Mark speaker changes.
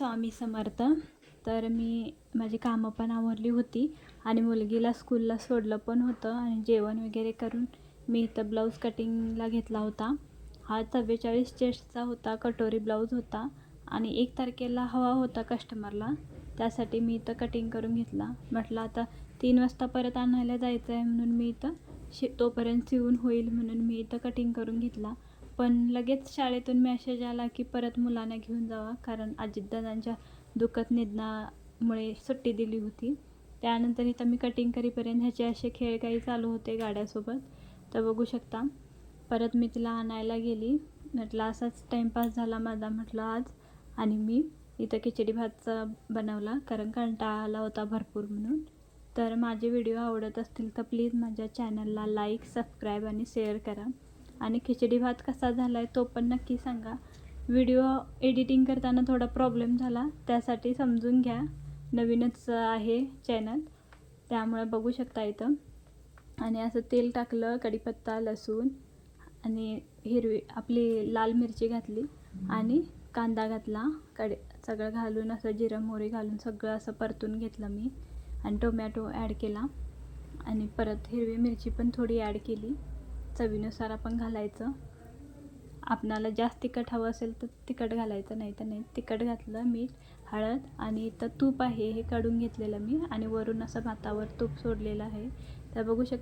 Speaker 1: स्वामी समर्थ. तर मी माझी कामं पण आवरली होती आणि मुलगीला स्कूलला सोडलं पण होतं आणि जेवण वगैरे करून मी इथं ब्लाऊज कटिंगला घेतला होता. हा 44 चेस्टचा होता, कटोरी ब्लाऊज होता आणि 1 तारखेला हवा होता कस्टमरला, त्यासाठी मी इथं कटिंग करून घेतला. म्हटलं आता 3 वाजता परत आणायला जायचं आहे म्हणून मी इथं तोपर्यंत शिवून होईल म्हणून मी इथं कटिंग करून घेतला. पण लगेच शाळेतून मेसेज आला की परत मुलांना घेऊन जावा, कारण अजितदादांच्या दुखत निधनामुळे सुट्टी दिली होती. त्यानंतर इथं मी कटिंग करीपर्यंत ह्याचे असे खेळ काही चालू होते गाड्यासोबत, तर बघू शकता. परत मी तिला आणायला गेली. म्हटलं असाच टाईमपास झाला माझा म्हटलं आज, आणि मी इथं खिचडी भातचा बनवला कारण कंटाळा आला होता भरपूर म्हणून. तर माझे व्हिडिओ आवडत असतील तर प्लीज माझ्या चॅनलला लाईक, सबस्क्राईब आणि शेअर करा. आणि खिचडी भात कसा झाला आहे तो पण नक्की सांगा. व्हिडिओ एडिटिंग करताना थोडा प्रॉब्लेम झाला, त्यासाठी समजून घ्या. नवीनच आहे चॅनल, त्यामुळे बघू शकता इथं. आणि असं तेल टाकलं, कढीपत्ता, लसूण आणि आपली लाल मिरची घातली आणि कांदा घातला. सगळं घालून असं जिरं मोहरी घालून सगळं असं परतून घेतलं मी आणि टोमॅटो ॲड केला आणि परत हिरवी मिरची पण थोडी ॲड केली. चवीनुसार आपण घालायचं. आपणाला जास्त तिखट हवं असेल तर तिखट घालायचं, नाही तर नाही. तिखट घातलं, मीठ, हळद आणि इथं तूप आहे हे काढून घेतलेलं मी आणि वरून असं भातावर तूप सोडलेलं आहे. तर बघू शकता